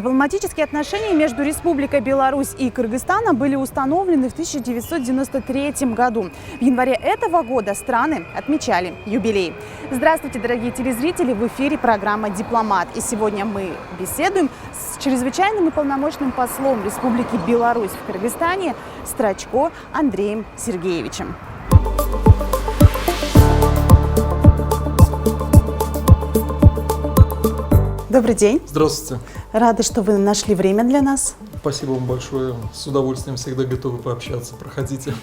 Дипломатические отношения между Республикой Беларусь и Кыргызстаном были установлены в 1993 году. В январе этого года страны отмечали юбилей. Здравствуйте, дорогие телезрители! В эфире программа «Дипломат». И сегодня мы беседуем с чрезвычайным и полномочным послом Республики Беларусь в Кыргызстане Страчко Андреем Сергеевичем. Добрый день. Здравствуйте. Рада, что вы нашли время для нас. Спасибо вам большое. С удовольствием всегда готовы пообщаться. Проходите.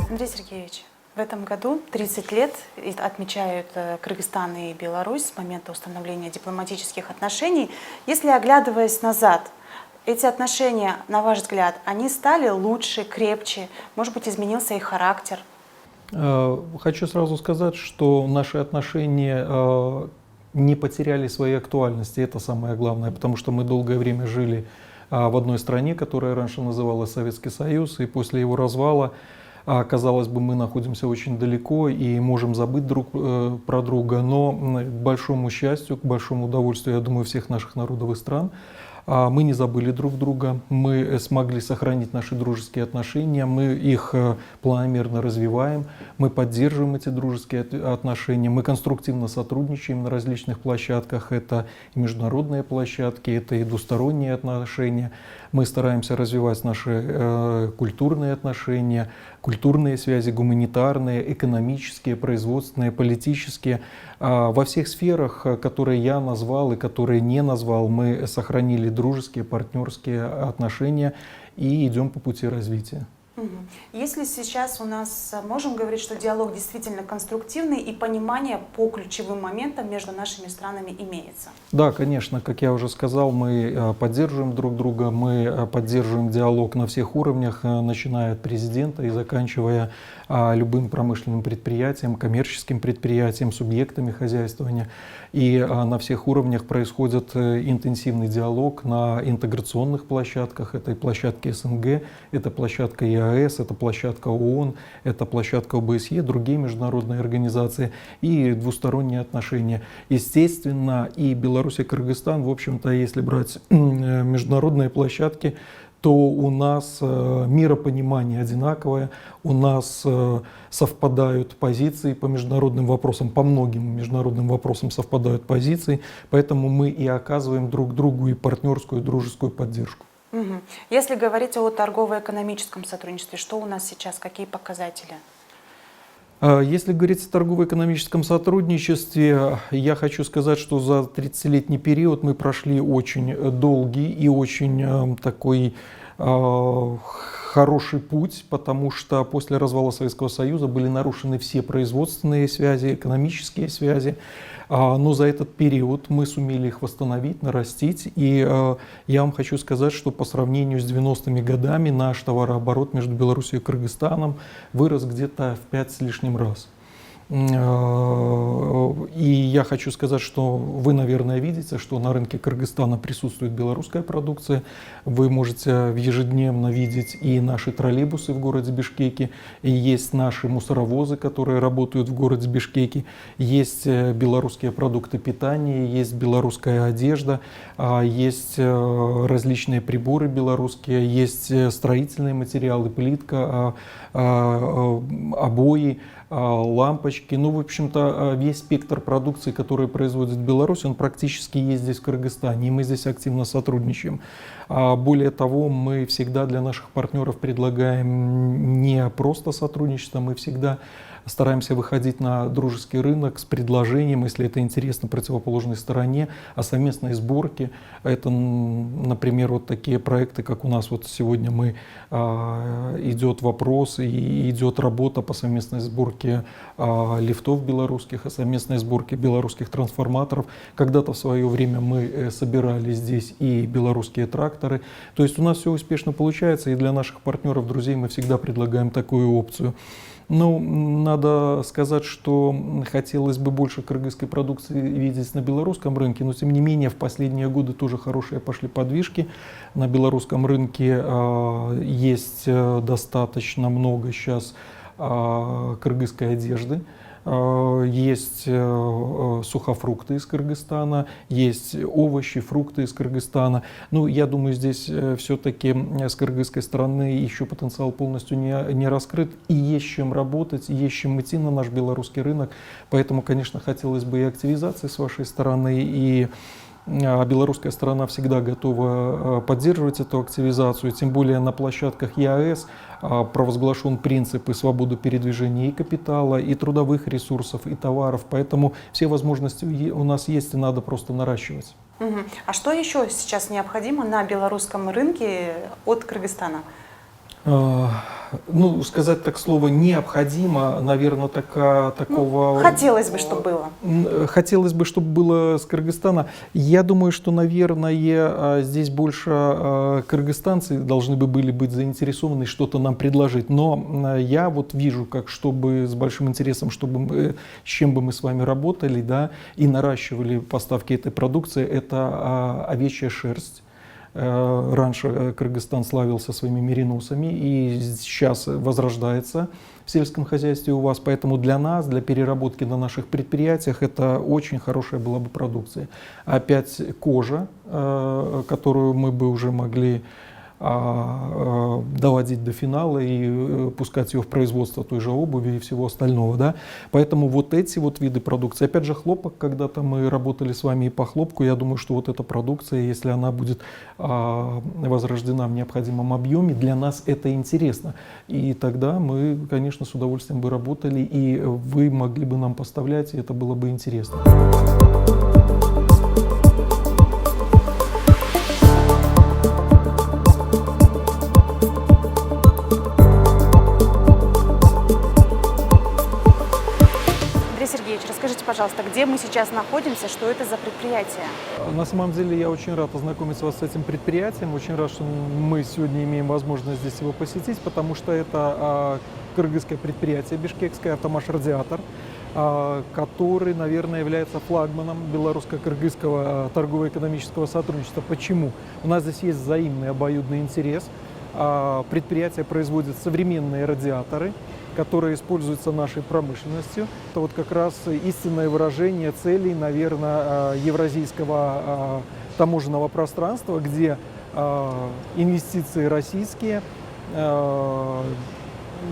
Андрей Сергеевич, в этом году 30 лет отмечают Кыргызстан и Беларусь с момента установления дипломатических отношений. Если, оглядываясь назад, эти отношения, на ваш взгляд, они стали лучше, крепче? Может быть, изменился их характер? Хочу сразу сказать, что наши отношения не потеряли своей актуальности. Это самое главное, потому что мы долгое время жили в одной стране, которая раньше называлась Советский Союз, и после его развала, казалось бы, мы находимся очень далеко и можем забыть друг про друга, но к большому счастью, к большому удовольствию, я думаю, всех наших народов и стран, мы не забыли друг друга, мы смогли сохранить наши дружеские отношения, мы их планомерно развиваем, мы поддерживаем эти дружеские отношения, мы конструктивно сотрудничаем на различных площадках, это и международные площадки, это и двусторонние отношения, мы стараемся развивать наши культурные отношения, культурные связи, гуманитарные, экономические, производственные, политические. Во всех сферах, которые я назвал и которые не назвал, мы сохранили дружеские, партнерские отношения и идем по пути развития. Если сейчас у нас можем говорить, что диалог действительно конструктивный и понимание по ключевым моментам между нашими странами имеется? Да, конечно, как я уже сказал, мы поддерживаем друг друга, мы поддерживаем диалог на всех уровнях, начиная от президента и заканчивая любым промышленным предприятием, коммерческим предприятием, субъектами хозяйствования. И на всех уровнях происходит интенсивный диалог на интеграционных площадках. Это и площадки СНГ, это площадка ЕАЭС, это площадка ООН, это площадка ОБСЕ, другие международные организации и двусторонние отношения. Естественно, и Беларусь, и Кыргызстан, в общем-то, если брать международные площадки, то у нас миропонимание одинаковое, у нас совпадают позиции по международным вопросам, по многим международным вопросам совпадают позиции, поэтому мы и оказываем друг другу и партнерскую, и дружескую поддержку. Если говорить о торгово-экономическом сотрудничестве, что у нас сейчас, какие показатели? Если говорить о торгово-экономическом сотрудничестве, я хочу сказать, что за 30-летний период мы прошли очень долгий и очень такой хороший путь, потому что после развала Советского Союза были нарушены все производственные связи, экономические связи. Но за этот период мы сумели их восстановить, нарастить. И я вам хочу сказать, что по сравнению с 90-ми годами наш товарооборот между Беларусью и Кыргызстаном вырос где-то в 5 с лишним раз. И я хочу сказать, что вы, наверное, видите, что на рынке Кыргызстана присутствует белорусская продукция. Вы можете ежедневно видеть и наши троллейбусы в городе Бишкеке, и есть наши мусоровозы, которые работают в городе Бишкеке, есть белорусские продукты питания, есть белорусская одежда, есть различные приборы белорусские, есть строительные материалы, плитка, обои, лампочки. Ну, в общем-то, весь спектр продукции, который производит Беларусь, он практически есть здесь в Кыргызстане, и мы здесь активно сотрудничаем. Более того, мы всегда для наших партнеров предлагаем не просто сотрудничество, мы всегда стараемся выходить на дружеский рынок с предложением, если это интересно противоположной стороне, о совместной сборке. Это, например, вот такие проекты, как у нас вот сегодня идет вопрос и идет работа по совместной сборке лифтов белорусских, о совместной сборке белорусских трансформаторов. Когда-то в свое время мы собирали здесь и белорусские тракторы. То есть у нас все успешно получается, и для наших партнеров, друзей мы всегда предлагаем такую опцию. Ну, надо сказать, что хотелось бы больше кыргызской продукции видеть на белорусском рынке, но тем не менее в последние годы тоже хорошие пошли подвижки. На белорусском рынке есть достаточно много сейчас кыргызской одежды. есть сухофрукты из Кыргызстана, есть овощи, фрукты из Кыргызстана. Ну, я думаю, здесь все-таки с кыргызской стороны еще потенциал полностью не раскрыт, и есть чем работать, и есть чем идти на наш белорусский рынок. Поэтому, конечно, хотелось бы и активизации с вашей стороны, и белорусская сторона всегда готова поддерживать эту активизацию, тем более на площадках ЕАЭС провозглашен принцип и свободы передвижения и капитала, и трудовых ресурсов, и товаров. Поэтому все возможности у нас есть, и надо просто наращивать. А что еще сейчас необходимо на белорусском рынке от Кыргызстана? Ну, сказать так слово необходимо, наверное, такого... Хотелось бы, чтобы было. Хотелось бы, чтобы было с Кыргызстана. Я думаю, что, наверное, здесь больше кыргызстанцы должны были быть заинтересованы что-то нам предложить. Но я вот вижу, как чтобы с большим интересом, с чем бы мы с вами работали, да, и наращивали поставки этой продукции, это овечья шерсть. Раньше Кыргызстан славился своими мериносами и сейчас возрождается в сельском хозяйстве у вас. Поэтому для нас, для переработки на наших предприятиях, это очень хорошая была бы продукция. Опять кожа, которую мы бы уже могли доводить до финала и пускать ее в производство той же обуви и всего остального. Да? Поэтому вот эти вот виды продукции, опять же хлопок, когда-то мы работали с вами и по хлопку, я думаю, что вот эта продукция, если она будет возрождена в необходимом объеме, для нас это интересно. И тогда мы, конечно, с удовольствием бы работали, и вы могли бы нам поставлять, и это было бы интересно. Расскажите, пожалуйста, где мы сейчас находимся, что это за предприятие? На самом деле я очень рад ознакомиться с этим предприятием, очень рад, что мы сегодня имеем возможность здесь его посетить, потому что это кыргызское предприятие бишкекское «Автомаш Радиатор», который, наверное, является флагманом белорусско-кыргызского торгово-экономического сотрудничества. Почему? У нас здесь есть взаимный обоюдный интерес. Предприятие производит современные радиаторы, которые используются нашей промышленностью. Это вот как раз истинное выражение целей, наверное, евразийского таможенного пространства, где инвестиции российские,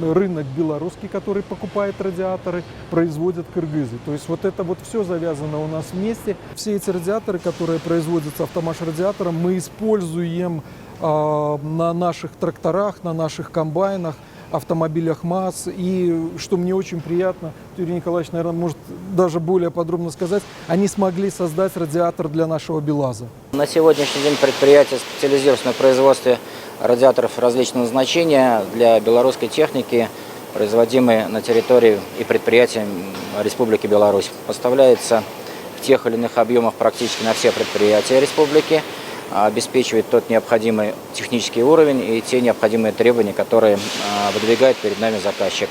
рынок белорусский, который покупает радиаторы, производят кыргызы. То есть вот это вот все завязано у нас вместе. Все эти радиаторы, которые производятся «Автомаш Радиатором», мы используем на наших тракторах, на наших комбайнах, автомобилях МАЗ. И что мне очень приятно, Юрий Николаевич, наверное, может даже более подробно сказать, они смогли создать радиатор для нашего БелАЗа. На сегодняшний день предприятие специализируется на производстве радиаторов различного назначения для белорусской техники, производимой на территории и предприятиям Республики Беларусь. Поставляется в тех или иных объемах практически на все предприятия республики, обеспечивает тот необходимый технический уровень и те необходимые требования, которые выдвигает перед нами заказчик.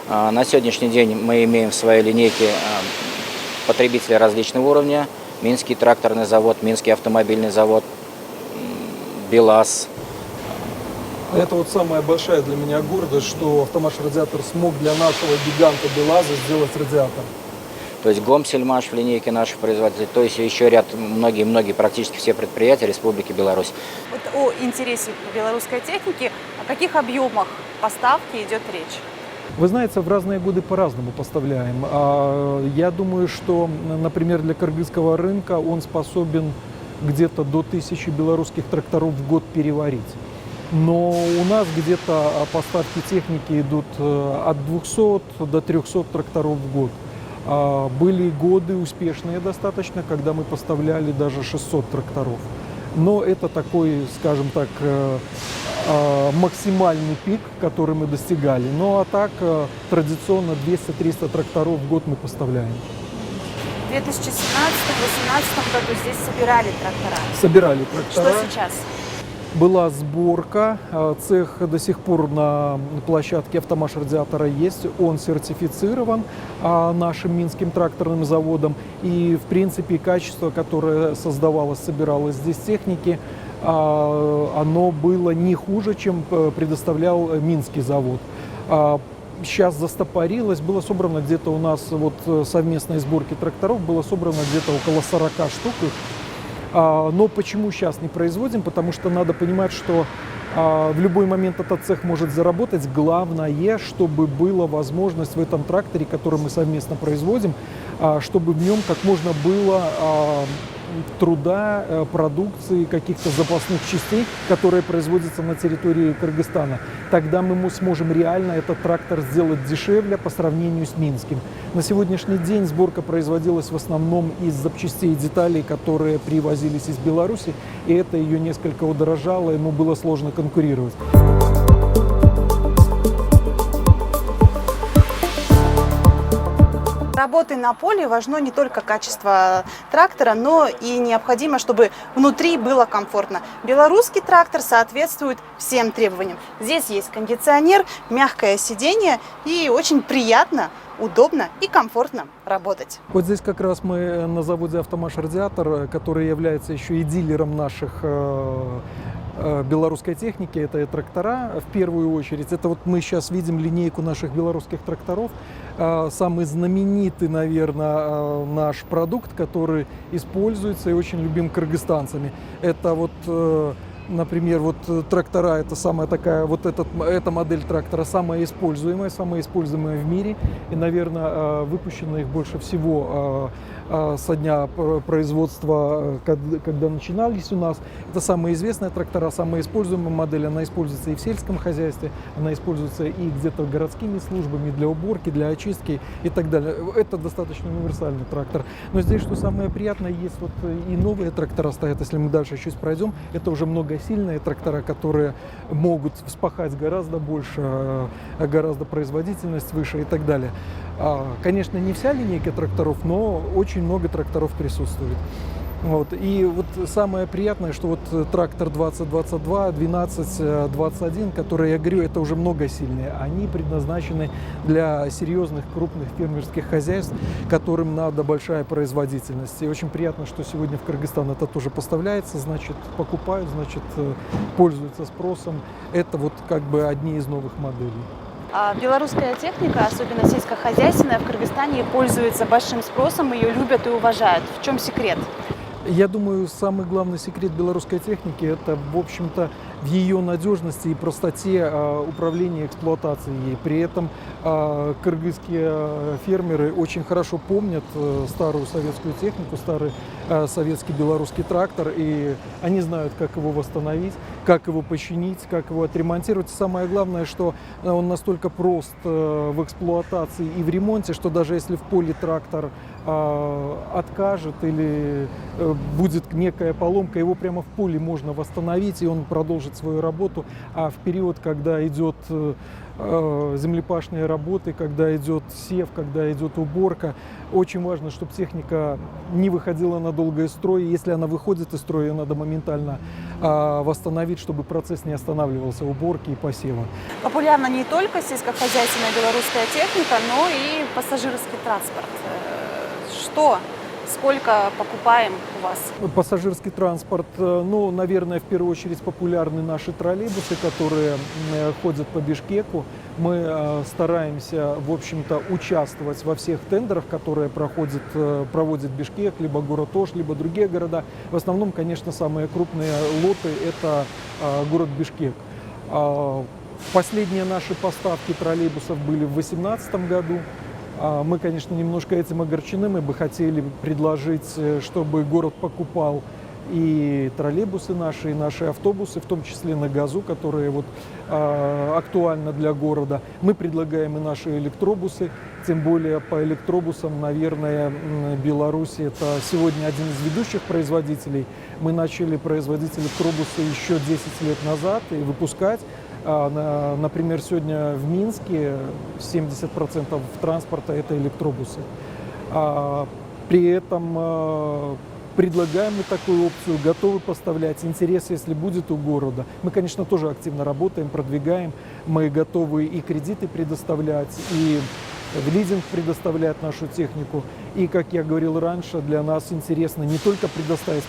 На сегодняшний день мы имеем в своей линейке потребителей различного уровня. Минский тракторный завод, Минский автомобильный завод, БелАЗ. Это вот самая большая для меня гордость, что «Автомаш Радиатор» смог для нашего гиганта БелАЗа сделать радиатор. То есть Гомсельмаш в линейке наших производителей, то есть еще ряд, многие, практически все предприятия Республики Беларусь. Вот о интересе белорусской техники, о каких объемах поставки идет речь? Вы знаете, в разные годы по-разному поставляем. Я думаю, что, например, для кыргызского рынка он способен где-то до 1000 белорусских тракторов в год переварить. Но у нас где-то поставки техники идут от 200 до 300 тракторов в год. Были годы успешные достаточно, когда мы поставляли даже 600 тракторов. Но это такой, скажем так, максимальный пик, который мы достигали. Ну а так традиционно 200-300 тракторов в год мы поставляем. В 2017-2018 году здесь собирали трактора. Собирали трактора. Что сейчас? Была сборка, цех до сих пор на площадке «Автомаш Радиатора» есть, он сертифицирован нашим Минским тракторным заводом. И, в принципе, качество, которое создавалось, собиралось здесь техники, оно было не хуже, чем предоставлял Минский завод. сейчас застопорилось. Было собрано где-то у нас вот совместной сборки тракторов, было собрано где-то около 40 штук их. Но почему сейчас не производим? Потому что надо понимать, что в любой момент этот цех может заработать. Главное, чтобы была возможность в этом тракторе, который мы совместно производим, чтобы в нем как можно было труда, продукции, каких-то запасных частей, которые производятся на территории Кыргызстана. Тогда мы сможем реально этот трактор сделать дешевле по сравнению с минским. На сегодняшний день сборка производилась в основном из запчастей и деталей, которые привозились из Беларуси, и это ее несколько удорожало, ему было сложно конкурировать. Работы на поле важно не только качество трактора, но и необходимо, чтобы внутри было комфортно. Белорусский трактор соответствует всем требованиям. Здесь есть кондиционер, мягкое сиденье и очень приятно, удобно и комфортно работать. Вот здесь как раз мы на заводе «Автомаш Радиатор», который является еще и дилером наших белорусской техники, это и трактора в первую очередь. Это вот мы сейчас видим линейку наших белорусских тракторов. Самый знаменитый, наверное, наш продукт, который используется и очень любим кыргызстанцами. Это вот, например, вот трактора, это самая такая, вот эта модель трактора самая используемая в мире. И, наверное, выпущено их больше всего со дня производства, когда начинались у нас. Это самые известные трактора, самая используемая модель. Она используется и в сельском хозяйстве, она используется и где-то городскими службами для уборки, для очистки и так далее. Это достаточно универсальный трактор. Но здесь, что самое приятное, есть вот и новые трактора стоят, если мы дальше чуть пройдем. Это уже многосильные трактора, которые могут вспахать гораздо больше, гораздо производительность выше и так далее. Конечно, не вся линейка тракторов, но очень много тракторов присутствует. Вот. И вот самое приятное, что вот трактор 2022, 1221, которые, я говорю, это уже многосильные, они предназначены для серьезных крупных фермерских хозяйств, которым надо большая производительность. И очень приятно, что сегодня в Кыргызстан это тоже поставляется, значит, покупают, значит, пользуются спросом. Это вот как бы одни из новых моделей. Белорусская техника, особенно сельскохозяйственная, в Кыргызстане пользуется большим спросом, ее любят и уважают. В чем секрет? Я думаю, самый главный секрет белорусской техники – это, в общем-то, в ее надежности и простоте управления и эксплуатации ей. При этом кыргызские фермеры очень хорошо помнят старую советскую технику, старый советский белорусский трактор, и они знают, как его восстановить, как его починить, как его отремонтировать. Самое главное, что он настолько прост в эксплуатации и в ремонте, что даже если в поле трактор откажет или будет некая поломка, его прямо в поле можно восстановить, и он продолжит свою работу. А в период, когда идет землепашные работы, когда идет сев, когда идет уборка, очень важно, чтобы техника не выходила надолго из строя. Если она выходит из строя, ее надо моментально восстановить, чтобы процесс не останавливался уборки и посева. Популярна не только сельскохозяйственная белорусская техника, но и пассажирский транспорт. Что? Сколько покупаем у вас? Пассажирский транспорт, ну, наверное, в первую очередь популярны наши троллейбусы, которые ходят по Бишкеку. Мы стараемся, в общем-то, участвовать во всех тендерах, которые проводит Бишкек, либо город Ош, либо другие города. В основном, конечно, самые крупные лоты – это город Бишкек. Последние наши поставки троллейбусов были в 2018 году. Мы, конечно, немножко этим огорчены. Мы бы хотели предложить, чтобы город покупал и троллейбусы наши, и наши автобусы, в том числе на газу, которые вот, актуальны для города. Мы предлагаем и наши электробусы, тем более по электробусам, наверное, Беларусь это сегодня один из ведущих производителей. Мы начали производить электробусы еще 10 лет назад и выпускать. Например, сегодня в Минске 70% транспорта – это электробусы. При этом предлагаем мы такую опцию, готовы поставлять. Интерес, если будет у города. Мы, конечно, тоже активно работаем, продвигаем. Мы готовы и кредиты предоставлять, и в лизинг предоставлять нашу технику. И, как я говорил раньше, для нас интересно не только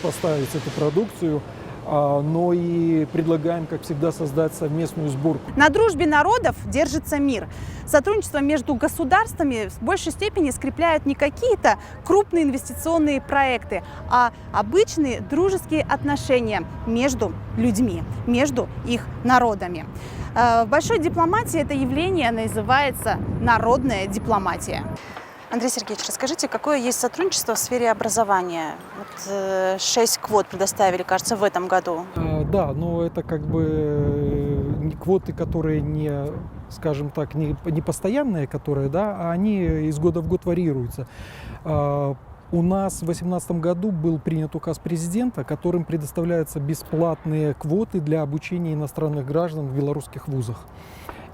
поставить эту продукцию, но и предлагаем, как всегда, создать совместную сборку. На дружбе народов держится мир. Сотрудничество между государствами в большей степени скрепляют не какие-то крупные инвестиционные проекты, а обычные дружеские отношения между людьми, между их народами. В большой дипломатии это явление называется народная дипломатия. Андрей Сергеевич, расскажите, какое есть сотрудничество в сфере образования? 6 квот предоставили, кажется, в этом году. Да, но это как бы квоты, которые не, скажем так, не постоянные, которые, да, а они из года в год варьируются. У нас в 2018 году был принят указ президента, которым предоставляются бесплатные квоты для обучения иностранных граждан в белорусских вузах.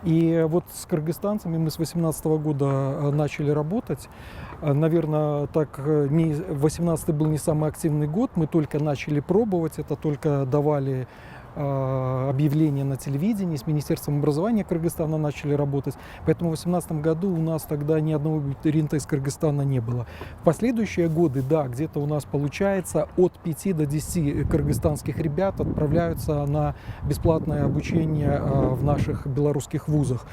И вот с кыргызстанцами мы с 2018 года начали работать. Наверное, так 2018 был не самый активный год, мы только начали пробовать, это только давали объявления на телевидении, с Министерством образования Кыргызстана начали работать. Поэтому в 2018 году у нас тогда ни одного абитуриента из Кыргызстана не было. В последующие годы, да, где-то у нас получается от 5 до 10 кыргызстанских ребят отправляются на бесплатное обучение в наших белорусских вузах.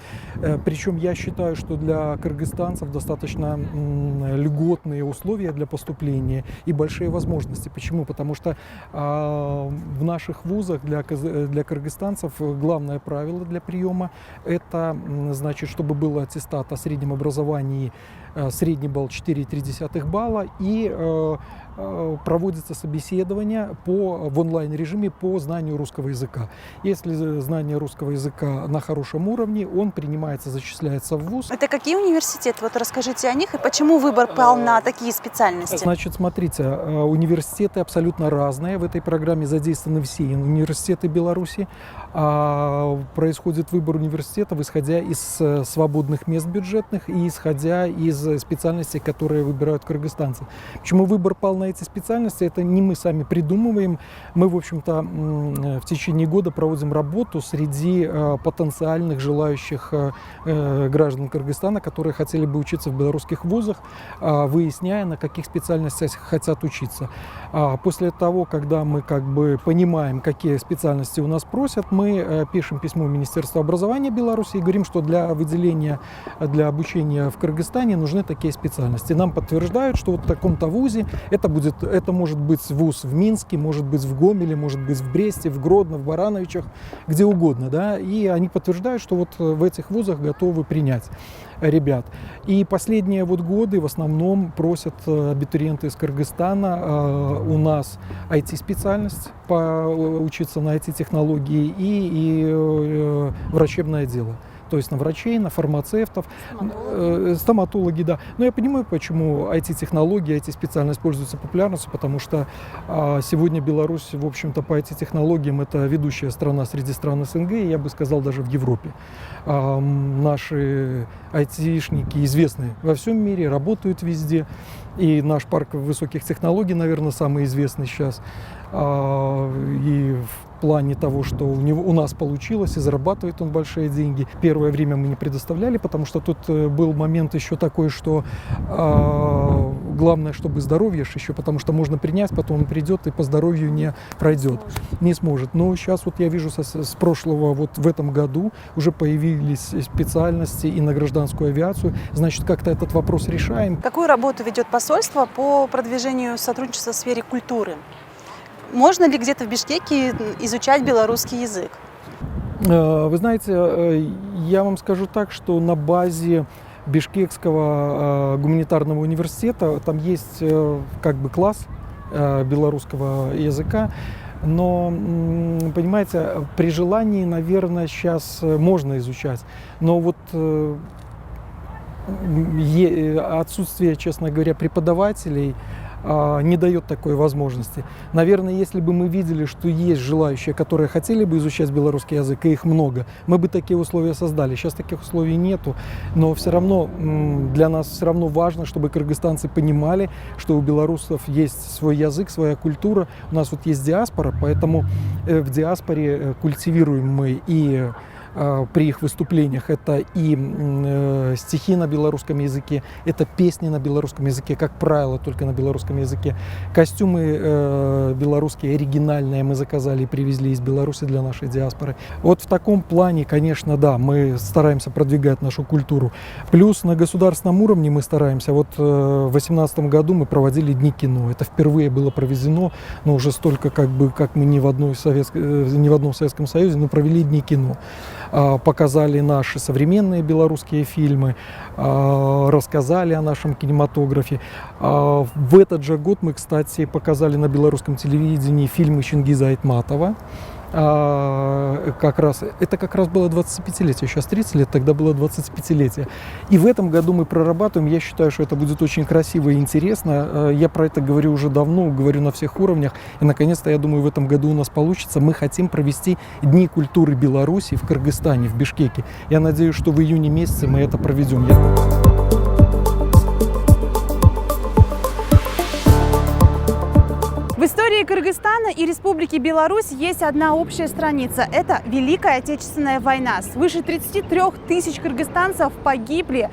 Причем я считаю, что для кыргызстанцев достаточно льготные условия для поступления и большие возможности. Почему? Потому что в наших вузах для кыргызстанцев главное правило для приема – это, значит, чтобы был аттестат о среднем образовании, средний балл 4,3 балла, и проводится собеседование в онлайн-режиме по знанию русского языка. Если знание русского языка на хорошем уровне, он принимается, зачисляется в вуз. Это какие университеты? Вот расскажите о них и почему выбор пал на такие специальности? Значит, смотрите, университеты абсолютно разные. В этой программе задействованы все университеты Беларуси. Происходит выбор университетов, исходя из свободных мест бюджетных и исходя из специальностей, которые выбирают кыргызстанцы. Почему выбор пал на эти специальности? Это не мы сами придумываем. Мы, в общем-то, в течение года проводим работу среди потенциальных желающих граждан Кыргызстана, которые хотели бы учиться в белорусских вузах, выясняя, на каких специальностях хотят учиться. После того, когда мы как бы понимаем, какие специальности у нас просят, мы пишем письмо в Министерство образования Беларуси и говорим, что для выделения, для обучения в Кыргызстане нужны такие специальности. Нам подтверждают, что вот в таком-то вузе это может быть вуз в Минске, может быть в Гомеле, может быть в Бресте, в Гродно, в Барановичах, где угодно, да, и они подтверждают, что вот в этих вузах готовы принять ребят. И последние вот годы в основном просят абитуриенты из Кыргызстана у нас IT-специальность, поучиться на IT-технологии и врачебное дело. То есть на врачей, на фармацевтов, стоматологи, да. Но я понимаю, почему IT-технологии, IT-специальность пользуются популярностью, потому что сегодня Беларусь, в общем-то, по IT-технологиям это ведущая страна среди стран СНГ, и я бы сказал, даже в Европе. Наши IT-шники известны во всем мире, работают везде, и наш парк высоких технологий, наверное, самый известный сейчас. И в плане того, что у нас получилось, и зарабатывает он большие деньги. Первое время мы не предоставляли, потому что тут был момент еще такой, что главное, чтобы здоровье еще, потому что можно принять, потом он придет и по здоровью не пройдет, не сможет. Но сейчас вот я вижу с прошлого, вот в этом году уже появились специальности и на гражданскую авиацию, значит, как-то этот вопрос решаем. Какую работу ведет посольство по продвижению сотрудничества в сфере культуры? Можно ли где-то в Бишкеке изучать белорусский язык? Вы знаете, я вам скажу так, что на базе Бишкекского гуманитарного университета там есть как бы класс белорусского языка, но, понимаете, при желании, наверное, сейчас можно изучать, но вот отсутствие, честно говоря, преподавателей не дает такой возможности. Наверное, если бы мы видели, что есть желающие, которые хотели бы изучать белорусский язык, и их много, мы бы такие условия создали. Сейчас таких условий нету, но все равно для нас все равно важно, чтобы кыргызстанцы понимали, что у белорусов есть свой язык, своя культура. У нас вот есть диаспора, поэтому в диаспоре культивируем мы и при их выступлениях. Это и стихи на белорусском языке, это песни на белорусском языке, как правило, только на белорусском языке. Костюмы белорусские, оригинальные, мы заказали и привезли из Беларуси для нашей диаспоры. Вот в таком плане, конечно, да, мы стараемся продвигать нашу культуру. Плюс на государственном уровне мы стараемся. Вот в 2018 году мы проводили Дни кино. Это впервые было проведено, но уже столько, как мы ни в одном Советском Союзе, но провели Дни кино. Показали наши современные белорусские фильмы, рассказали о нашем кинематографе. В этот же год мы, кстати, показали на белорусском телевидении фильмы Чингиза Айтматова. Это как раз было 25-летие, сейчас 30 лет, тогда было 25-летие. И в этом году мы прорабатываем, я считаю, что это будет очень красиво и интересно. Я про это говорю уже давно, говорю на всех уровнях. И наконец-то, я думаю, в этом году у нас получится. Мы хотим провести Дни культуры Беларуси в Кыргызстане, в Бишкеке. Я надеюсь, что в июне месяце мы это проведем. В истории Кыргызстана и Республики Беларусь есть одна общая страница. Это Великая Отечественная война. Свыше 33 тысяч кыргызстанцев погибли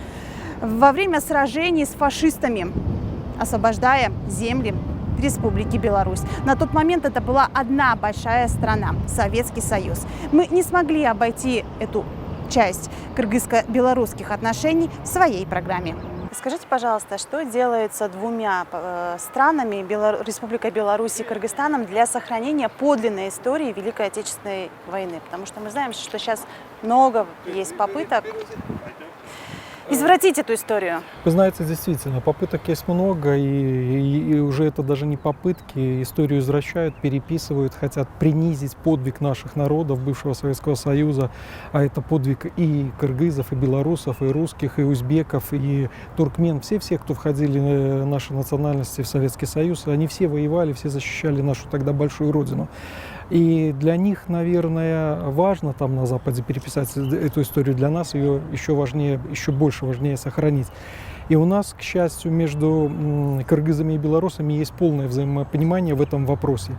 во время сражений с фашистами, освобождая земли Республики Беларусь. На тот момент это была одна большая страна – Советский Союз. Мы не смогли обойти эту часть кыргызско-белорусских отношений в своей программе. Скажите, пожалуйста, что делается двумя странами, Республикой Беларусь и Кыргызстаном, для сохранения подлинной истории Великой Отечественной войны? Потому что мы знаем, что сейчас много есть попыток извратить эту историю. Вы знаете, действительно, попыток есть много, и уже это даже не попытки. Историю извращают, переписывают, хотят принизить подвиг наших народов, бывшего Советского Союза. А это подвиг и кыргызов, и белорусов, и русских, и узбеков, и туркмен. Все, кто входили наши национальности в Советский Союз, они все воевали, все защищали нашу тогда большую родину. И для них, наверное, важно там на Западе переписать эту историю. Для нас ее еще больше важнее сохранить. И у нас, к счастью, между кыргызами и белорусами есть полное взаимопонимание в этом вопросе.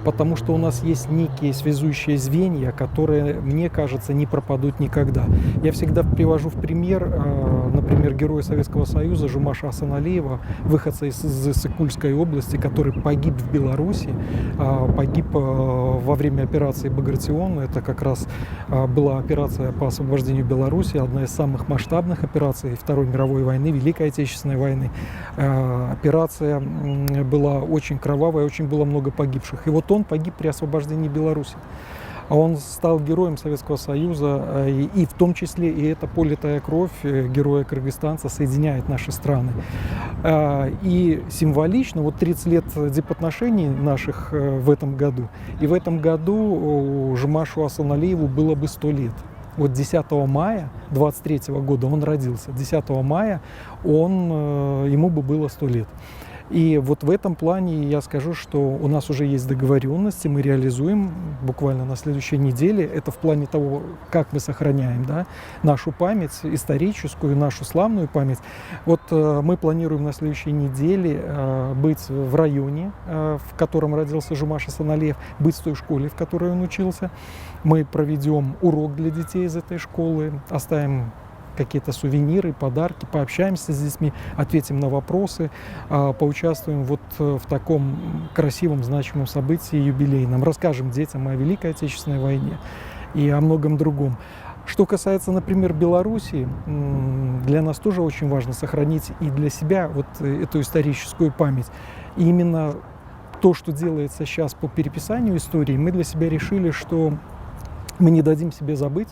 Потому что у нас есть некие связующие звенья, которые, мне кажется, не пропадут никогда. Я всегда привожу в пример, например, героя Советского Союза Жумаша Асаналиева, выходца из Сыкульской области, который погиб в Беларуси, погиб во время операции «Багратион». Это как раз была операция по освобождению Беларуси, одна из самых масштабных операций Второй мировой войны, Великой Отечественной войны. Операция была очень кровавая, очень было много погибших. И вот он погиб при освобождении Беларуси. А он стал героем Советского Союза, и в том числе и эта политая кровь героя кыргызстанца соединяет наши страны. И символично, вот 30 лет дипотношений наших в этом году, и в этом году Жумашу Асаналиеву было бы 100 лет. Вот 10 мая 23 года он родился, 10 мая ему бы было 100 лет. И вот в этом плане я скажу, что у нас уже есть договоренности, мы реализуем буквально на следующей неделе. Это в плане того, как мы сохраняем, да, нашу память историческую, нашу славную память. Вот мы планируем на следующей неделе быть в районе, в котором родился Жумаш Асаналиев, быть в той школе, в которой он учился. Мы проведем урок для детей из этой школы, оставим какие-то сувениры, подарки, пообщаемся с детьми, ответим на вопросы, поучаствуем вот в таком красивом, значимом событии юбилейном, расскажем детям о Великой Отечественной войне и о многом другом. Что касается, например, Беларуси, для нас тоже очень важно сохранить и для себя вот эту историческую память. И именно то, что делается сейчас по переписанию истории, мы для себя решили, что мы не дадим себе забыть.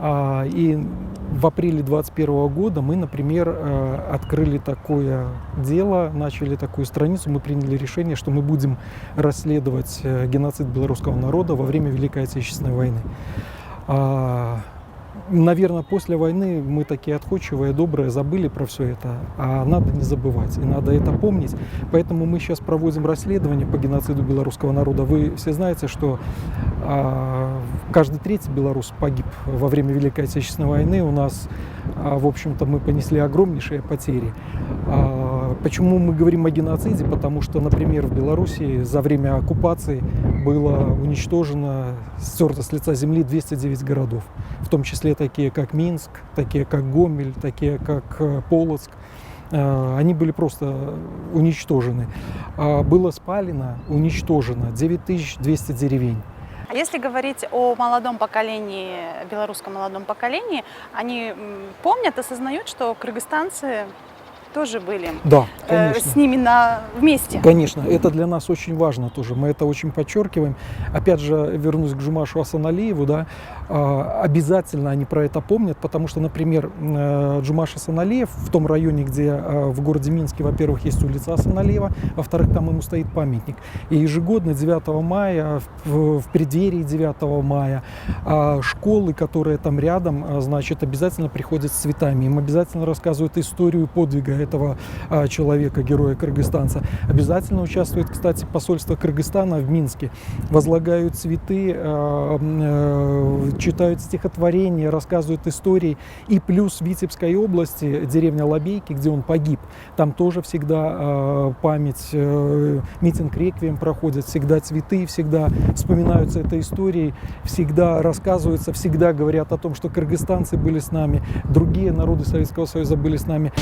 И в апреле 2021 года мы, например, открыли такое дело, начали такую страницу, мы приняли решение, что мы будем расследовать геноцид белорусского народа во время Великой Отечественной войны. Наверное, после войны мы такие отходчивые, добрые, забыли про все это, а надо не забывать, и надо это помнить. Поэтому мы сейчас проводим расследование по геноциду белорусского народа. Вы все знаете, что каждый третий белорус погиб во время Великой Отечественной войны. У нас, в общем-то, мы понесли огромнейшие потери. Почему мы говорим о геноциде? Потому что, например, в Белоруссии за время оккупации было уничтожено, стерто с лица земли 209 городов, в том числе такие, как Минск, такие, как Гомель, такие, как Полоцк. Они были просто уничтожены. Было спалено, уничтожено 9200 деревень. А если говорить о молодом поколении, белорусском молодом поколении, они помнят, осознают, что кыргызстанцы тоже были Да, конечно. с ними вместе? Конечно, это для нас очень важно тоже, мы это очень подчеркиваем. Опять же, вернусь к Жумашу Асаналиеву, да, обязательно они про это помнят, потому что, например, Жумаш Асаналиев в том районе, где в городе Минске, во-первых, есть улица Асаналиева, во-вторых, там ему стоит памятник. И ежегодно 9 мая, в преддверии 9 мая, школы, которые там рядом, значит, обязательно приходят с цветами, им обязательно рассказывают историю подвига этого человека, героя кыргызстанца. Обязательно участвует, кстати, посольство Кыргызстана в Минске. Возлагают цветы, читают стихотворения, рассказывают истории. И плюс в Витебской области, деревня Лобейки, где он погиб, там тоже всегда память, митинг-реквием проходит, всегда цветы, всегда вспоминаются этой историей, всегда рассказываются, всегда говорят о том, что кыргызстанцы были с нами, другие народы Советского Союза были с нами.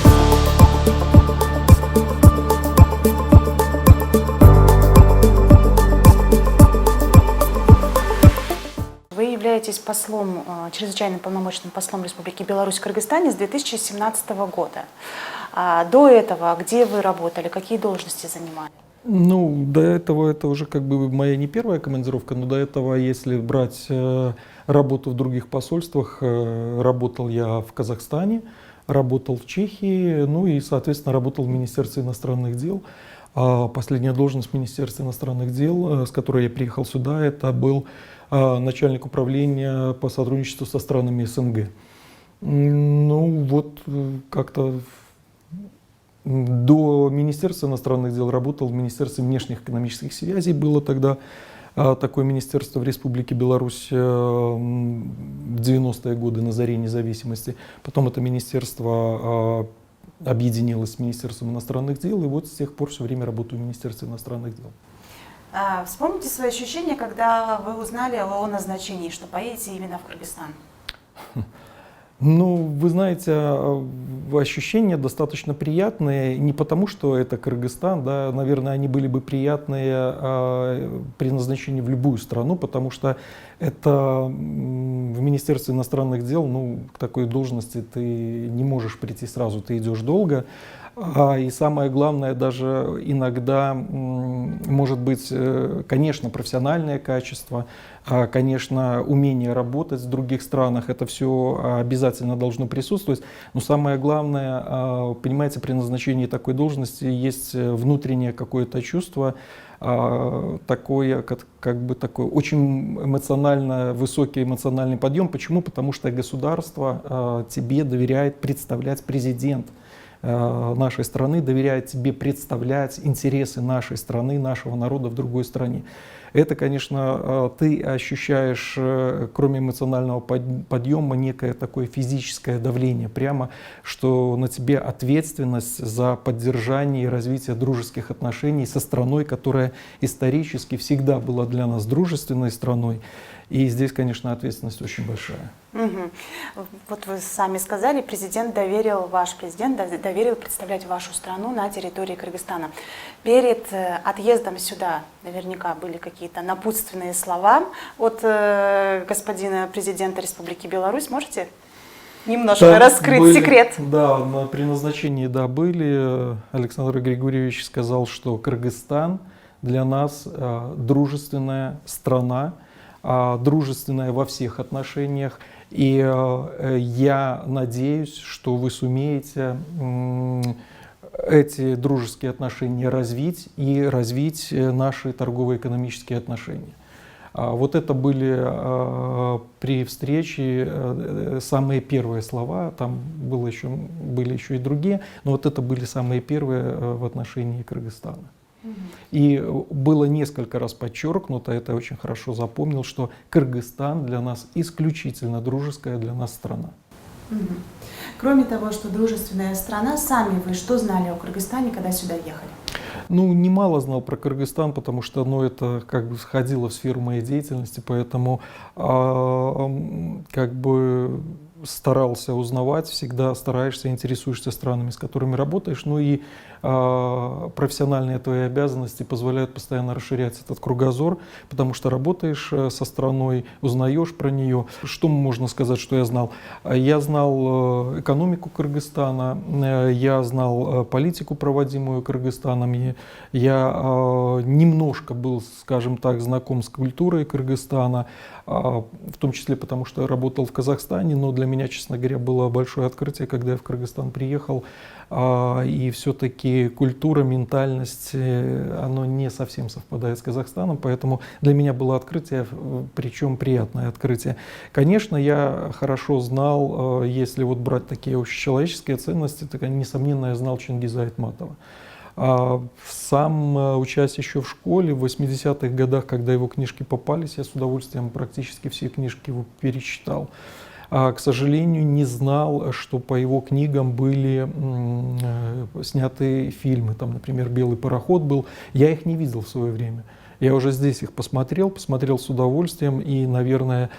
Вы являетесь послом, чрезвычайным полномочным послом Республики Беларусь в Кыргызстане с 2017 года. До этого где вы работали, какие должности занимали? Ну, до этого это уже как бы моя не первая командировка, но до этого, если брать работу в других посольствах, работал я в Казахстане, работал в Чехии, ну и, соответственно, работал в Министерстве иностранных дел. А последняя должность в Министерстве иностранных дел, с которой я приехал сюда, это был начальник управления по сотрудничеству со странами СНГ. Ну вот как-то до Министерства иностранных дел работал в Министерстве внешних экономических связей, было тогда такое министерство в Республике Беларусь в 90-е годы на заре независимости. Потом это министерство объединилось с Министерством иностранных дел, и вот с тех пор все время работаю в Министерстве иностранных дел. Вспомните свои ощущения, когда вы узнали о назначении, что поедете именно в Кыргызстан? Ну, вы знаете, ощущения достаточно приятные, не потому, что это Кыргызстан, да, наверное, они были бы приятные при назначении в любую страну, потому что это в Министерстве иностранных дел, ну, к такой должности ты не можешь прийти сразу, ты идешь долго. И самое главное, даже иногда, может быть, конечно, профессиональное качество, конечно, умение работать в других странах, это все обязательно должно присутствовать. Но самое главное, понимаете, при назначении такой должности есть внутреннее какое-то чувство, такое, как бы такой очень эмоционально, высокий эмоциональный подъем. Почему? Потому что государство тебе доверяет представлять президент нашей страны, доверяет тебе представлять интересы нашей страны, нашего народа в другой стране. Это, конечно, ты ощущаешь, кроме эмоционального подъема, некое такое физическое давление, прямо, что на тебе ответственность за поддержание и развитие дружеских отношений со страной, которая исторически всегда была для нас дружественной страной. И здесь, конечно, ответственность очень большая. Угу. Вот вы сами сказали, ваш президент доверил представлять вашу страну на территории Кыргызстана. Перед отъездом сюда наверняка были какие-то напутственные слова от господина президента Республики Беларусь. Можете немножко раскрыть секрет? Да, при назначении, да, были. Александр Григорьевич сказал, что Кыргызстан для нас дружественная страна, дружественная во всех отношениях. И я надеюсь, что вы сумеете эти дружеские отношения развить и развить наши торгово-экономические отношения. Вот это были при встрече самые первые слова, там были еще и другие, но вот это были самые первые в отношении Кыргызстана. И было несколько раз подчеркнуто, это я очень хорошо запомнил, что Кыргызстан для нас исключительно дружеская для нас страна. Мгм. Кроме того, что дружественная страна, сами вы что знали о Кыргызстане, когда сюда ехали? Ну, немало знал про Кыргызстан, потому что это как бы входило в сферу моей деятельности, поэтому как бы старался узнавать, всегда стараешься, интересуешься странами, с которыми работаешь, ну и профессиональные твои обязанности позволяют постоянно расширять этот кругозор, потому что работаешь со страной, узнаешь про нее. Что можно сказать, что я знал? Я знал экономику Кыргызстана, я знал политику, проводимую Кыргызстаном, я немножко был, скажем так, знаком с культурой Кыргызстана, в том числе потому, что я работал в Казахстане, но для меня, честно говоря, было большое открытие, когда я в Кыргызстан приехал, и все-таки культура, ментальность, оно не совсем совпадает с Казахстаном, поэтому для меня было открытие, причем приятное открытие. Конечно, я хорошо знал, если вот брать такие общечеловеческие ценности, так несомненно, я знал Чингиза Айтматова. Сам учась еще в школе, в 80-х годах, когда его книжки попались, я с удовольствием практически все книжки его перечитал. К сожалению, не знал, что по его книгам были сняты фильмы. Там, например, «Белый пароход» был. Я их не видел в свое время. Я уже здесь их посмотрел с удовольствием, и, наверное,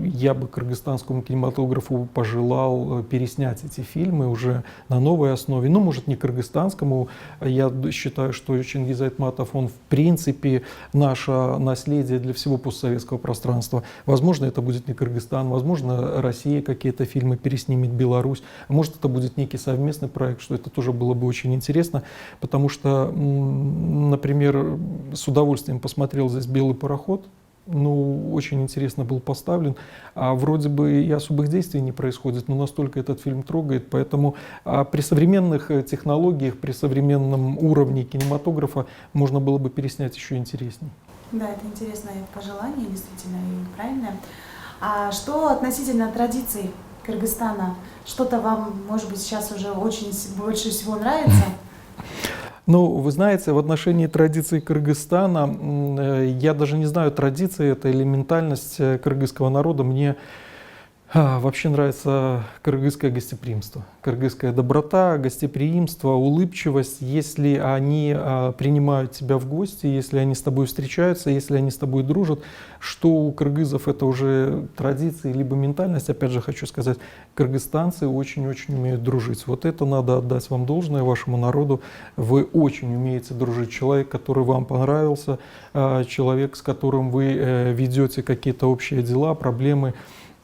я бы кыргызстанскому кинематографу пожелал переснять эти фильмы уже на новой основе. Ну, может, не кыргызстанскому. Я считаю, что Чингиз Айтматов, он в принципе наше наследие для всего постсоветского пространства. Возможно, это будет не Кыргызстан, возможно, Россия какие-то фильмы переснимет, Беларусь. Может, это будет некий совместный проект, что это тоже было бы очень интересно, потому что, например, с удовольствием посмотрел здесь «Белый пароход». Ну, очень интересно был поставлен. Вроде бы и особых действий не происходит, но настолько этот фильм трогает. Поэтому при современных технологиях, при современном уровне кинематографа можно было бы переснять еще интереснее. Да, это интересное пожелание, действительно, и правильное. А что относительно традиций Кыргызстана? Что-то вам, может быть, сейчас уже очень больше всего нравится? Ну, вы знаете, в отношении традиций Кыргызстана, я даже не знаю, традиции это или ментальность кыргызского народа. Мне вообще нравится кыргызское гостеприимство, кыргызская доброта, гостеприимство, улыбчивость. Если они принимают тебя в гости, если они с тобой встречаются, если они с тобой дружат, что у кыргызов это уже традиции, либо ментальность. Опять же хочу сказать, кыргызстанцы очень-очень умеют дружить. Вот это надо отдать вам должное, вашему народу. Вы очень умеете дружить. Человек, который вам понравился, человек, с которым вы ведете какие-то общие дела, проблемы,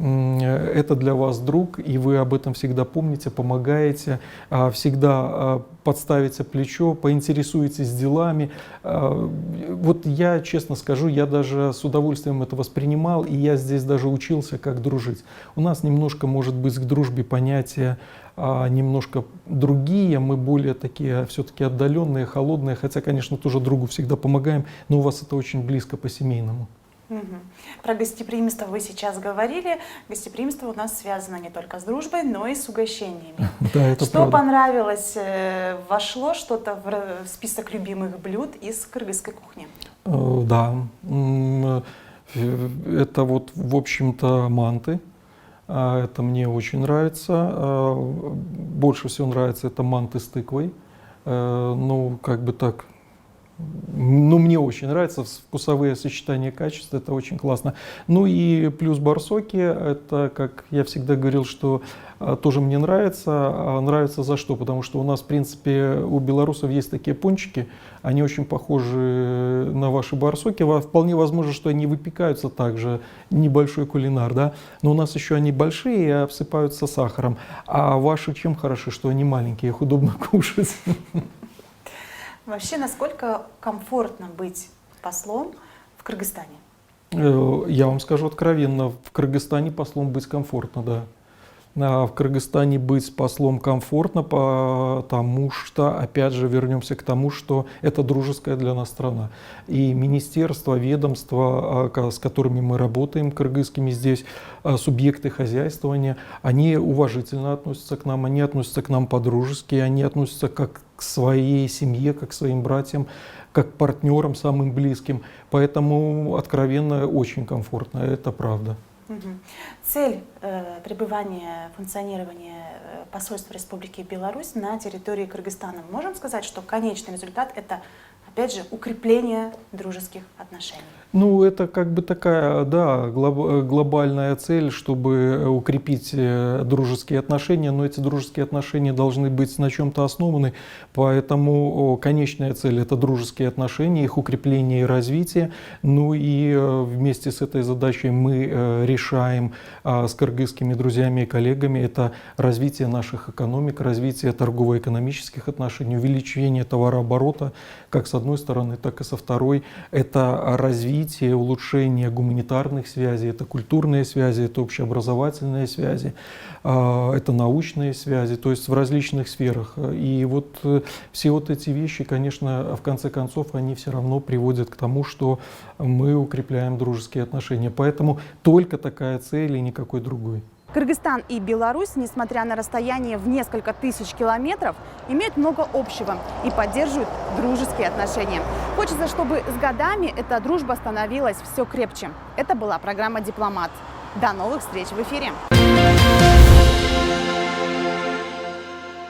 это для вас друг, и вы об этом всегда помните, помогаете, всегда подставите плечо, поинтересуетесь делами. Вот я, честно скажу, я даже с удовольствием это воспринимал, и я здесь даже учился, как дружить. У нас немножко, может быть, к дружбе понятия немножко другие, мы более такие все-таки отдаленные, холодные, хотя, конечно, тоже другу всегда помогаем, но у вас это очень близко по-семейному. Про гостеприимство вы сейчас говорили. Гостеприимство у нас связано не только с дружбой, но и с угощениями. Да, это что правда. понравилось, вошло что-то в список любимых блюд из кыргызской кухни? Да, это вот, в общем-то, манты. Это мне очень нравится. Больше всего нравится это манты с тыквой. Ну, как бы так. Ну, мне очень нравятся вкусовые сочетания качеств, это очень классно. Ну и плюс барсоки, это, как я всегда говорил, что тоже мне нравится. Нравится за что? Потому что у нас, в принципе, у белорусов есть такие пончики, они очень похожи на ваши барсоки. Вполне возможно, что они выпекаются также, небольшой кулинар, да? Но у нас еще они большие и обсыпаются сахаром. А ваши чем хороши, что они маленькие, их удобно кушать. Вообще, насколько комфортно быть послом в Кыргызстане? Я вам скажу откровенно, в Кыргызстане послом быть комфортно, да. В Кыргызстане быть послом комфортно, потому что, опять же, вернемся к тому, что это дружеская для нас страна. И министерства, ведомства, с которыми мы работаем, кыргызскими здесь, субъекты хозяйствования, они уважительно относятся к нам, они относятся к нам по-дружески, они относятся как к своей семье, как к своим братьям, как к партнерам самым близким. Поэтому, откровенно, очень комфортно, это правда. Мгм. Цель пребывания, функционирования посольства Республики Беларусь на территории Кыргызстана. Можем сказать, что конечный результат — это, опять же, укрепление дружеских отношений? Ну, это как бы такая, да, глобальная цель, чтобы укрепить дружеские отношения, но эти дружеские отношения должны быть на чем-то основаны, поэтому конечная цель — это дружеские отношения, их укрепление и развитие. Ну и вместе с этой задачей мы решаем с кыргызскими друзьями и коллегами это развитие наших экономик, развитие торгово-экономических отношений, увеличение товарооборота, как с одной стороны, так и со второй. Это развитие, улучшение гуманитарных связей, это культурные связи, это общеобразовательные связи, это научные связи, то есть в различных сферах. И вот все вот эти вещи, конечно, в конце концов, они все равно приводят к тому, что мы укрепляем дружеские отношения. Поэтому только такая цель и никакой другой. Кыргызстан и Беларусь, несмотря на расстояние в несколько тысяч километров, имеют много общего и поддерживают дружеские отношения. Хочется, чтобы с годами эта дружба становилась все крепче. Это была программа «Дипломат». До новых встреч в эфире!